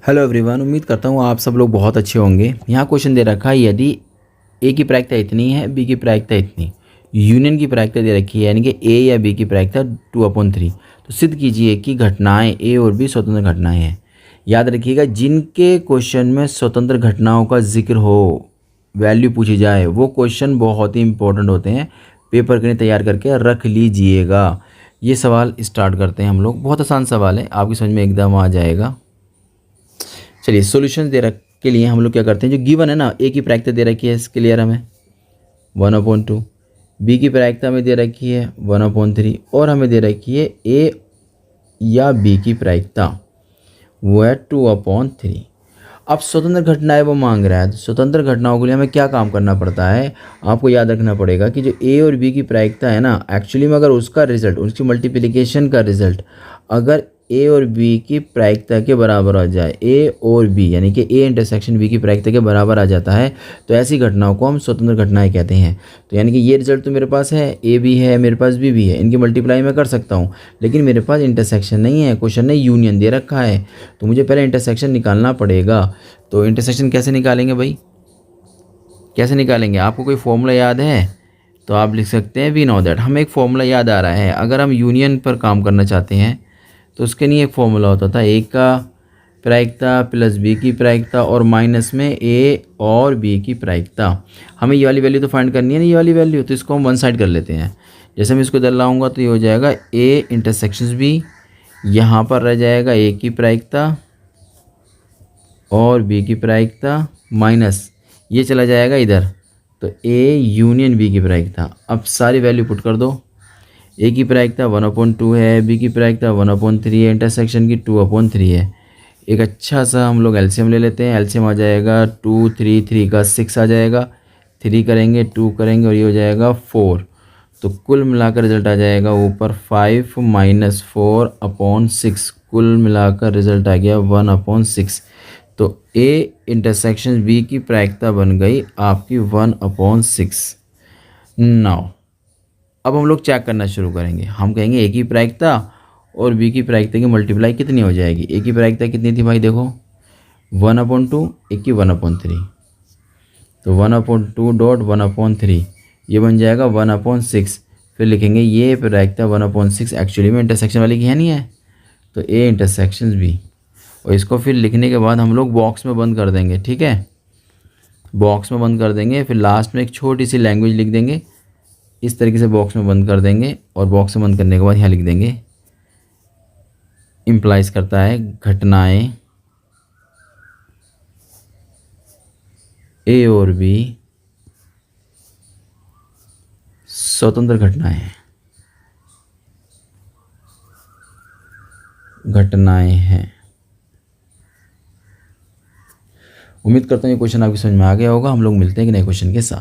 Hello everyone, उम्मीद करता हूँ आप सब लोग बहुत अच्छे होंगे। यहाँ क्वेश्चन दे रखा है, यदि ए की प्रायिकता इतनी है, बी की प्रायिकता इतनी, यूनियन की प्रायिकता दे रखी है, यानी कि ए या बी की प्रायिकता 2/3, तो सिद्ध कीजिए कि घटनाएं ए और बी स्वतंत्र घटनाएं हैं। याद रखिएगा, जिनके क्वेश्चन में स्वतंत्र घटनाओं का जिक्र हो, वैल्यू पूछी जाए, वो क्वेश्चन बहुत ही इंपॉर्टेंट होते हैं। पेपर के लिए तैयार करके रख लीजिएगा। ये सवाल स्टार्ट करते हैं हम लोग। बहुत आसान सवाल है, आपकी समझ में एकदम आ जाएगा। चलिए, सॉल्यूशन दे रख के लिए हम लोग क्या करते हैं, जो गिवन है ना, ए की प्रायिकता दे रखी है, क्लियर हमें 1/2, बी की प्रायिकता हमें दे रखी है 1/3, और हमें दे रखी है ए या बी की प्रायिकता, वो है 2/3। अब स्वतंत्र घटनाएं वो मांग रहा है, तो स्वतंत्र घटनाओं के लिए हमें क्या काम करना पड़ता है, आपको याद रखना पड़ेगा कि जो ए और बी की प्रायिकता है ना, एक्चुअली में अगर उसका रिजल्ट, उसकी मल्टीप्लिकेशन का रिजल्ट अगर ए और बी की प्रायिकता के बराबर आ जाए, ए और बी यानी कि ए इंटरसेक्शन बी की प्रायिकता के बराबर आ जाता है, तो ऐसी घटनाओं को हम स्वतंत्र घटनाएं कहते हैं। तो यानी कि ये रिजल्ट तो मेरे पास है, ए भी है, मेरे पास बी भी है, इनकी मल्टीप्लाई मैं कर सकता हूँ, लेकिन मेरे पास इंटरसेक्शन नहीं है। क्वेश्चन ने यूनियन दे रखा है, तो मुझे पहले इंटरसेक्शन निकालना पड़ेगा। तो इंटरसेक्शन कैसे निकालेंगे भाई, कैसे निकालेंगे? आपको कोई फॉर्मूला याद है तो आप लिख सकते हैं वी नो दैट। हमें एक फॉर्मूला याद आ रहा है, अगर हम यूनियन पर काम करना चाहते हैं तो उसके लिए एक फॉर्मूला होता था, ए का प्रायिकता प्लस बी की प्रायिकता और माइनस में ए और बी की प्रायिकता। हमें ये वाली वैल्यू तो फाइंड करनी है ना, ये वाली वैल्यू, तो इसको हम वन साइड कर लेते हैं। जैसे मैं इसको इधर लाऊंगा तो ये हो जाएगा ए इंटरसेक्शंस बी, यहाँ पर रह जाएगा ए की प्रायिकता और बी की प्रायिकता, माइनस ये चला जाएगा इधर, तो ए यूनियन बी की प्रायिकता। अब सारी वैल्यू पुट कर दो। ए की प्रायिकता 1/2 है, बी की प्रायिकता 1/3 है, इंटरसेक्शन की 2/3 है। एक अच्छा सा हम लोग एलसीएम ले लेते हैं। एलसीएम आ जाएगा 2 3 3 का 6 आ जाएगा, 3 करेंगे 2 करेंगे और ये हो जाएगा 4। तो कुल मिलाकर रिजल्ट आ जाएगा ऊपर 5 - 4/6, कुल मिलाकर रिजल्ट आ गया 1/6। तो ए इंटरसेक्शन बी की प्रायिकता बन गई आपकी 1/6। नाउ अब हम लोग चेक करना शुरू करेंगे। हम कहेंगे ए की प्रायिकता और बी की प्रायिकता की मल्टीप्लाई कितनी हो जाएगी। ए की प्रायिकता कितनी थी भाई, देखो 1/2, ए की 1/3, तो 1/2 डॉट 1/3 ये बन जाएगा 1/6। फिर लिखेंगे ये प्रायिकता 1/6 एक्चुअली में इंटरसेक्शन वाली की है नहीं है, तो ए इंटरसेक्शन बी, और इसको फिर लिखने के बाद हम लोग बॉक्स में बंद कर देंगे। ठीक है, बॉक्स में बंद कर देंगे, फिर लास्ट में एक छोटी सी लैंग्वेज लिख देंगे, इस तरीके से बॉक्स में बंद कर देंगे, और बॉक्स में बंद करने के बाद यहाँ लिख देंगे इम्प्लाइज करता है घटनाएं ए और बी स्वतंत्र घटनाएं हैं। उम्मीद करता हूँ ये क्वेश्चन आपकी समझ में आ गया होगा। हम लोग मिलते हैं कि नए क्वेश्चन के साथ।